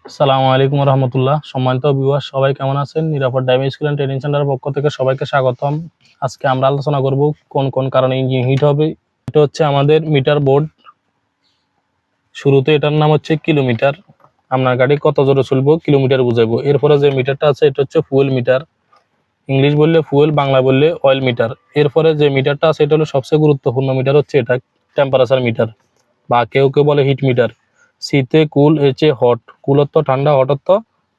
আসসালামু আলাইকুম রহমতুল্লাহ। সম্মানিত ভিউয়ার, সবাই কেমন আছেন? নিরাপদ ড্রাইভিং স্কুল এন্ড ট্রেনিং সেন্টারের পক্ষ থেকে সবাইকে স্বাগতম। আজকে আমরা আলোচনা করব কোন কোন কারণে ইঞ্জিন হিট হবে। এটা হচ্ছে আমাদের মিটার বোর্ড। শুরুতে এটার নাম হচ্ছে কিলোমিটার। আপনার গাড়ি কত জোরে চলবো কিলোমিটার বুঝাইবো। এরপরে যে মিটারটা আছে এটা হচ্ছে ফুয়েল মিটার। ইংলিশ বললে ফুয়েল, বাংলা বললে অয়েল মিটার। এরপরে যে মিটারটা আছে এটা হলো সবচেয়ে গুরুত্বপূর্ণ মিটার, হচ্ছে এটা টেম্পারেচার মিটার বা কেউ কেউ বলে হিট মিটার। শীতে কুল, এচে হট। কুলত্ব ঠান্ডা, হটত্ব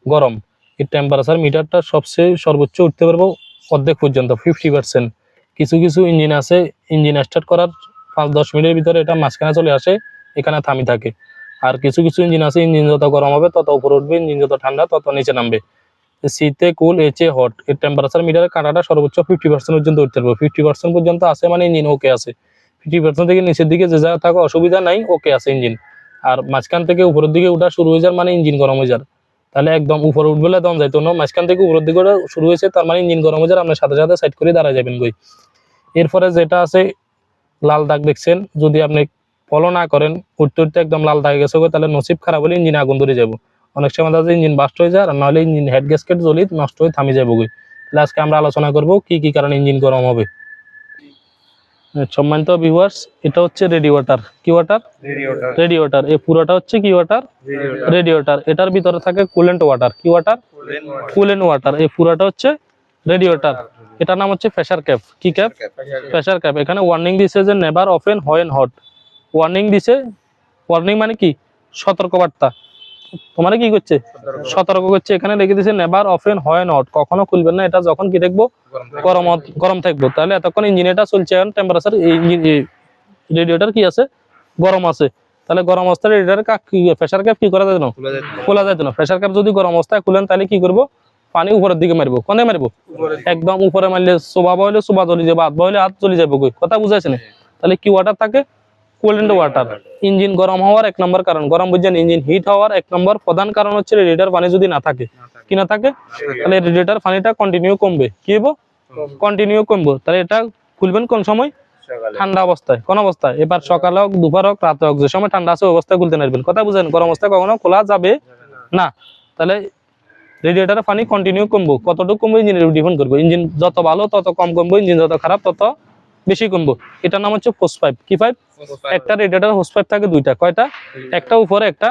গরম। এই টেম্পারেচার মিটারটা সবচেয়ে সর্বোচ্চ উঠতে পারবো অর্ধেক পর্যন্ত, 50%। কিছু কিছু ইঞ্জিন আছে, ইঞ্জিন স্টার্ট করার 5-10 মিনিটের ভিতরে এটা মাঝখানে চলে আসে, এখানে থামি থাকে। আর কিছু কিছু ইঞ্জিন আছে, ইঞ্জিন যত গরম হবে তত উপরে উঠবে, ইঞ্জিন যত ঠান্ডা তত নিচে নামবে। শীতে কুল, এচে হট। এর টেম্পারেচার মিটারের কাঁটাটা সর্বোচ্চ 50% পর্যন্ত উঠতে পারবো। 50% পর্যন্ত আছে মানে ইঞ্জিন ওকে আছে। 50% থেকে নিচের দিকে যে জায়গা থাকা অসুবিধা নাই, ওকে আছে ইঞ্জিন। আর মাঝখান থেকে উপরের দিকে উঠা শুরু হয়ে যার মানে ইঞ্জিন গরম হয়ে যার। তাহলে একদম উপরে উঠবে তখন যাইতো না, মাঝখান থেকে উপরের দিকে ওঠা শুরু হয়েছে তার মানে ইঞ্জিন গরম হয়ে যার, আপনার সাথে সাথে সাইড করে দাঁড়ায় যাবেন গই। এরপরে যেটা আছে লাল দাগ দেখছেন, যদি আপনি ফলো না করেন উঠতে উঠতে একদম লাল দাগে গেছে তাহলে নসিব খারাপ হলে ইঞ্জিন আগুন ধরে যাবো। অনেক সময় তাদের ইঞ্জিন বাস্ট হয়ে যায়, আর নাহলে ইঞ্জিন হেড গ্যাসকেট জ্বলি নষ্ট হয়ে থামি যাবো গই। তাহলে আজকে আমরা আলোচনা করব কি কি কারণে ইঞ্জিন গরম হবে। সম্মানিত ভিউয়ার্স, এটা হচ্ছে রেডিওটার। কি ওয়াটার? রেডিওটার। এই পুরোটা হচ্ছে কি ওয়াটার? রেডিওটার। এটার ভিতরে থাকে কুলেন্ট ওয়াটার। কি ওয়াটার? Coolant water. এই পুরোটা হচ্ছে রেডিওটার। এটার নাম হচ্ছে প্রেসার ক্যাপ। কি ক্যাপ? Pressure cap. এখানে ওয়ার্নিং দিছে যে never open when hot. Warning দিছে। ওয়ার্নিং মানে কি? সতর্কবার্তা। তোমার কি করছে? সতর্ক করছে। এখানে লিখে দিছে নেভার ওপেন হোয়েন হট। কখনো খুলবেন না এটা যখন কি দেখবো গরম গরম থাকবো। তাহলে এতক্ষণ ইঞ্জিন এটা চলছে, এখন টেম্পারেচার রেডিওটার কি আছে? গরম আছে। তাহলে গরম অবস্থায় রেডিওটার প্রেসার ক্যাপ কি করা যায় না? খোলা যায় না। প্রেসার ক্যাপ যদি গরম অবস্থায় খুলেন তাহলে কি করবো? পানি উপরের দিকে মারবো। কোনে মারবো? একদম উপরে মারলে সোবা বইলে সোবা জ্বলি যাবো, হাত বইলে হাত জ্বলি যাবো। কথা বুঝাইছে না? তাহলে কি ওয়াটার থাকে? Coolant water. ইঞ্জিন গরম হওয়ার এক নম্বর কারণ, গরম বুঝছেন, ইঞ্জিন হিট হওয়ার এক নম্বর প্রধান কারণ হচ্ছে রেডিয়েটর পানি যদি না থাকে। কি না থাকে? তাহলে রেডিয়েটর পানিটা কন্টিনিউ কমবে। কি হবো? কন্টিনিউ কমবো। তাহলে এটা খুলবেন কোন সময়? ঠান্ডা অবস্থায়। কোন অবস্থায়? এবার সকালে হোক, দুপুর হোক, রাতে হোক, যে সময় ঠান্ডা আছে ওই অবস্থায় খুলতে নারবেন। কথা বুঝেন? গরম অবস্থায় কখনো খোলা যাবে না। তাহলে রেডিয়েটরের পানি কন্টিনিউ কমবো। কতটুকু কমবো ইঞ্জিনের ডিপেন্ড করবো। ইঞ্জিন যত ভালো তত কম কমবো, ইঞ্জিন যত খারাপ তত বেশি কমবো। এটার নাম হচ্ছে হোস পাইপ। কি পাইপ? একটা রেডিয়েটর হোস পাইপ থাকে দুইটা। কয়টা? একটা উপরে, একটা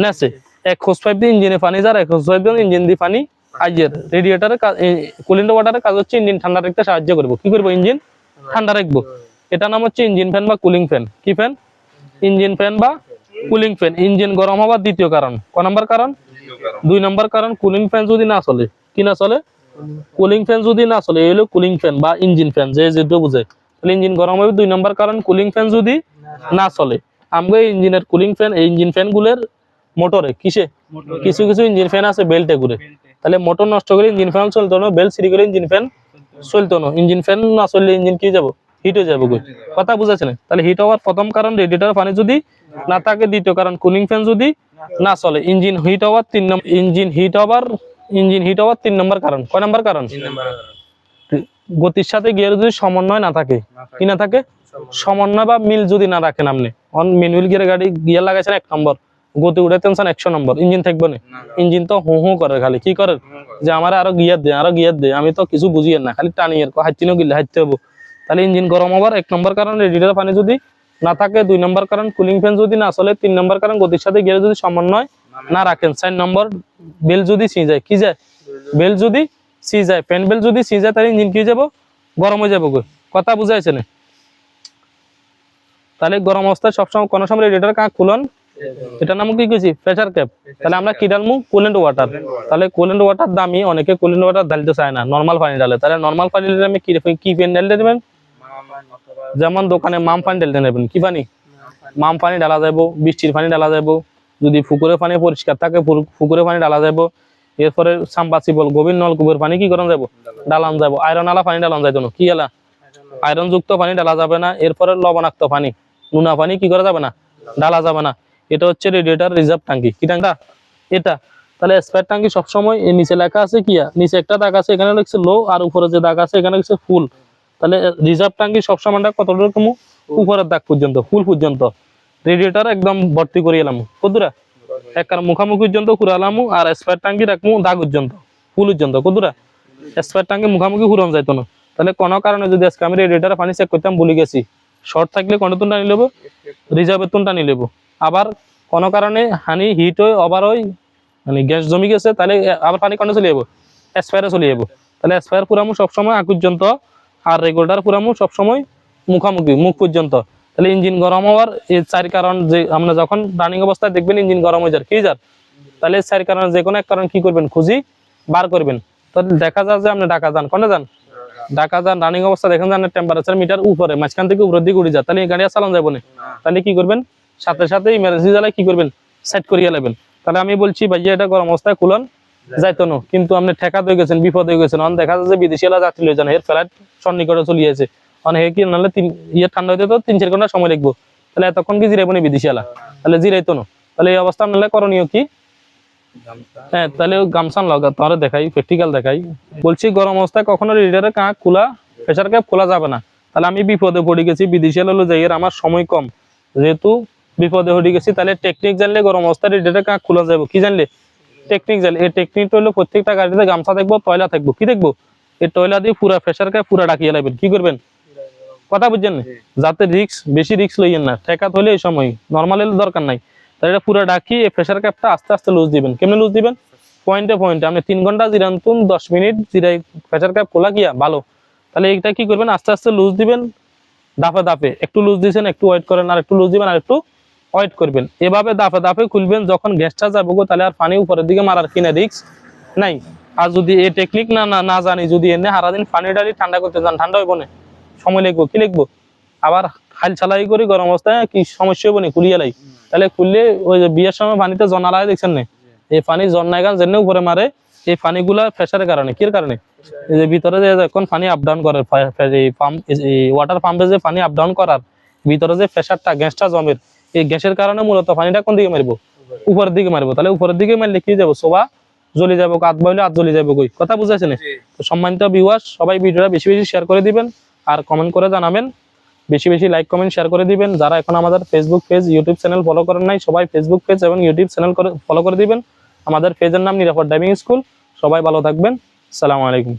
নিচে। এক হোস পাইপ দিয়ে ইঞ্জিনে পানি যায়, এক হোস পাইপ দিয়ে ইঞ্জিন দিয়ে পানি আইয়ের। রেডিয়েটরের কুলিং ওয়াটারের কাজ হচ্ছে ইঞ্জিন ঠান্ডা রাখতে সাহায্য করবো। কি করবো? ইঞ্জিন ঠান্ডা রাখবো। এটার নাম হচ্ছে ইঞ্জিন ফ্যান বা কুলিং ফ্যান। কি ফ্যান? ইঞ্জিন ফ্যান বা কুলিং ফ্যান। ইঞ্জিন গরম হওয়ার দ্বিতীয় কারণ। ক নম্বর কারণ? 2 নম্বর কারণ। কুলিং ফ্যান যদি না চলে। কি না চলে? কুলিং ফ্যান যদি না চলে, এই হলো কুলিং ফ্যান বা ইঞ্জিন ফ্যান, যে যেটা বুঝে। তাহলে ইঞ্জিন গরম হবে 2 নম্বর কারণ, কুলিং ফ্যান যদি না চলে। আমরা ইঞ্জিনের কুলিং ফ্যান, এই ইঞ্জিন ফ্যান গুলোর মোটরে কিসে? কিছু কিছু ইঞ্জিন ফ্যান আছে বেল্টে ঘুরে। তাহলে মোটর নষ্ট করে ইঞ্জিন ফ্যান চলতো না, বেল্ট সিঁড়ি করে ইঞ্জিন ফ্যান চলতো না। ইঞ্জিন ফ্যান না চললে ইঞ্জিন কি যাব? হিট হয়ে যাবে। কথা বুঝাচ্ছে না? তাহলে হিট হওয়ার প্রথম কারণ রেডিয়েটর পানি যদি না থাকে, দ্বিতীয় কারণ কুলিং ফ্যান যদি না চলে। ইঞ্জিন হিট হওয়ার 3 নম্বর, ইঞ্জিন হিট হওয়ার 3 নম্বর কারণ। কয় নম্বর কারণ? গতির সাথে গিয়ার যদি সমন্বয় না থাকে। কি না থাকে? সমন্বয় বা মিল যদি না রাখেন আপনি। অন ম্যানুয়াল গিয়ার গাড়ি গিয়ার লাগাইছেন 1 নম্বর, গতি উঠাইতেন 100 নম্বর, ইঞ্জিন থাকবে না। ইঞ্জিন তো হু হু করে, খালি কি করে যে আমার আরো গিয়ার দে, আরো গিয়ার দে। আমি তো কিছু বুঝি না, খালি টানি আর হাইতিনও গিলে হাইতে হবো। তাহলে ইঞ্জিন গরম হবার 1 নম্বর কারণ রেডিয়েটর পানি যদি না থাকে, 2 নম্বর কারণ কুলিং ফ্যান যদি না চলে, 3 নম্বর কারণ গতির সাথে গিয়ার যদি সমন্বয় না রাখেন, 4 নম্বর বেল যদি ছিঁ যায়। কি যায়? বেল যদি ছিঁ যায়, ফ্যান বেল যদি ছিঁ যায়, তাহলে ইঞ্জিন কি যাবো? গরম হয়ে যাবো। কথা বুঝাইছে না? তাহলে গরম অবস্থায় সবসময় কোনো সময় রেডিয়েটর কাঁক খুলন। এটার নাম কি কইছি? Pressure cap. তাহলে আমরা কি ডালমু? Coolant water. তাহলে কুলেন্ট ওয়াটার দামি, অনেকে কুলেন্ট ওয়াটার ঢালতে চায় না, নরমাল পানি ঢালে। তাহলে নরমাল পানি ঢালে আমি কি পানি ঢালতে দেবেন? যেমন দোকানে মাম পানি ঢালতে নেবেন। কি পানি? মাম পানি ঢালা যাবো, বৃষ্টির পানি ঢালা যাবো। যদি পুকুরের পানি পরিষ্কার থাকে পুকুরের পানি ঢালা যাবো। এরপরে সাম্বাসিবল গভীর নলকূপের পানি কি করান যাবো? ডালান যাবো। আয়রন আলা পানি ডালান যাইতো না। কি এলা? আয়রন যুক্ত পানি ডালা যাবে না। এরপরে লবণাক্ত পানি, নুনা পানি কি করা যাবে না? ডালা যাবে না। এটা হচ্ছে রেডিয়েটর রিজার্ভ ট্যাঙ্কি। কি ট্যাঙ্কটা? এটা। তাহলে স্পেয়ার ট্যাঙ্কি সবসময় এর নিচে লেখা আছে কি? নিচে একটা দাগ আছে, এখানে লিখছে লো, আর উপরে যে দাগ আছে এখানে লিখছে ফুল। তাহলে রিজার্ভ ট্যাঙ্কি সবসময় কতটুকু? উপরের দাগ পর্যন্ত, ফুল পর্যন্ত। রেডিয়েটর একদম ভর্তি করে এলাম। কতদূরা? একবার মুখামুখি পর্যন্ত ফুরালামু আর স্পায়ার ট্যাঙ্কি রাখবো দাগ পর্যন্ত ফুল পর্যন্ত কতটা স্পায়ার ট্যাঙ্কি মুখামুখি ফুরন যাইতো না। তাহলে কোনো কারণে যদি আজকে আমি রেডিয়েটারে পানি চেক করতাম ভুলে গেছি, শর্ট থাকলে কোন তুন টানি নেবো, রিজার্ভের তুন টানি নেবো। আবার কোনো কারণে হানি হিট হয় ওভার হয় মানে গ্যাস জমি গেছে, তাহলে আবার পানি কোনে চলে যাবো, স্পায়ারে চলে যাবো। তাহলে স্পায়ার পুরামু সবসময় আগ পর্যন্ত আর রেগুলেটর পুরামু সবসময় মুখামুখি মুখ পর্যন্ত। তাহলে ইঞ্জিন গরম হওয়ার এই চার কারণ, যে আমরা যখন রানিং অবস্থায় দেখবেন ইঞ্জিন গরম হয়ে যার কি যার, তাহলে চার কারণ যে কোনো এক কারণ কি করবেন খুঁজি বার করবেন। তাহলে দেখা যায় যে আপনি ঢাকা যান, কোনে যান, ঢাকা যান রানিং অবস্থা দেখেন যান টেম্পারেচার মিটার উপরে মাঝখান থেকে উপরের দিকে উড়ে যায়, তাহলে এই গাড়ি আর চালানো যাবো না। তাহলে কি করবেন, সাথে সাথে ইমার্জেন্সি জ্বালায় কি করবেন, সেট করিয়ে নেবেন। তাহলে আমি বলছি ভাইয়া এটা গরম অবস্থায় খুলন যাইতো না, কিন্তু আপনি ঠেকা হয়ে গেছেন, বিপদ হয়ে গেছেন। অন দেখা যায় যে বিদেশি এলা যাত্রী লয়ে যান, এর ফ্লাইট সন্নিকটে চলিয়েছে, অনেক কি নাহলে ঠান্ডা হইতে তো 3-4 ঘন্টা সময় লাগবো, তাহলে এতক্ষণ কি জিরাইবো না বিদেশি এলা, তাহলে জিরাইতো না। তাহলে এই অবস্থা নাহলে করণীয় কি, হ্যাঁ তাহলে গামছান লাগা তাহলে দেখাই প্র্যাকটিক্যাল দেখাই। বলছি গরম অবস্থায় কখনো রেডিয়েটরের কাঁক খোলা, প্রেসার ক্যাপ খোলা যাবে না। তাহলে আমি বিপদে পড়ে গেছি, বিদেশি এলা যাই, আমার সময় কম, যেহেতু বিপদে পড়ে গেছি, তাহলে টেকনিক জানলে গরম অবস্থায় রেডিয়েটরের কাঁক খোলা যাবে। কি জানলে, টেকনিক জানলে। এই টেকনিকটা হলো প্রত্যেকটা গাড়িতে গামছা দেখবো, টয়লা থাকবো, কি দেখবো, এই টয়লা দিয়ে পুরা প্রেসার ক্যাপ পুরা ডাকিয়ে নেবেন। কি করবেন, কথা বুঝছেন না, যাতে রিক্স বেশি রিক্স লইয়েন না। ঠেকাত হলে এই সময় নর্মাল এলে দরকার নাই। তাহলে এটা পুরো ডাকি এই প্রেসার ক্যাপটা আস্তে আস্তে লুজ দিবেন। কেমনে লুজ দিবেন, পয়েন্টে পয়েন্টে। আপনি 3 ঘন্টা জিরান তুন 10 মিনিট জিরাই প্রেসার ক্যাপ খোলা গিয়া ভালো। তাহলে এইটা কি করবেন, আস্তে আস্তে লুজ দিবেন, দাফে দাফে। একটু লুজ দিয়েছেন, একটু ওয়েট করেন, আর একটু লুজ দিবেন, আর একটু ওয়েট করবেন। এভাবে দাফে দাফে খুলবেন। যখন গ্যাসটা যাবো তাহলে আর পানি উপরের দিকে মারার কিনা রিক্স নাই। আর যদি এই টেকনিক না না জানি, যদি এনে সারাদিন পানি ডালি ঠান্ডা করতে যান, ঠান্ডা হইব না, সময় লাগবো, কি লিখবো, আবার খাল ছালাই করি গরম অবস্থায় কি সমস্যা হবো না, খুলিয়ে লাই। তাহলে খুললে ওই যে বিয়ের সময় পানিতে জন্না লাগে দেখছেন না, এই পানি জন্নায় গান যেন উপরে মারে, এই পানিগুলা প্রেসারের কারণে। কির কারণে, এই যে ভিতরে যে এখন পানি আপ ডাউন করে, ওয়াটার পাম্পে যে পানি আপ ডাউন করার ভিতরে যে প্রেসারটা গ্যাসটা জমের, এই গ্যাসের কারণে মূলত পানিটা কোন দিকে মারবো, উপরের দিকে মারবো। তাহলে উপরের দিকে মারলে কি যাবো, সোবা জ্বলে যাবো, কাত বইলে হাত জ্বলে যাবো, কই কথা বুঝাইছেন। তো সম্মানিত ভিউয়ার্স, সবাই ভিডিওটা বেশি বেশি শেয়ার করে দিবেন, আর কমেন্ট করে জানাবেন, বেশি বেশি লাইক কমেন্ট শেয়ার করে দিবেন। যারা এখন আমাদের Facebook page YouTube channel follow করেন নাই, সবাই ফেসবুক পেজ এবং ইউটিউব চ্যানেল ফলো করে দিবেন। আমাদের পেজের নাম নিরাপদ ড্রাইভিং স্কুল। সবাই ভালো থাকবেন, আসসালামু আলাইকুম।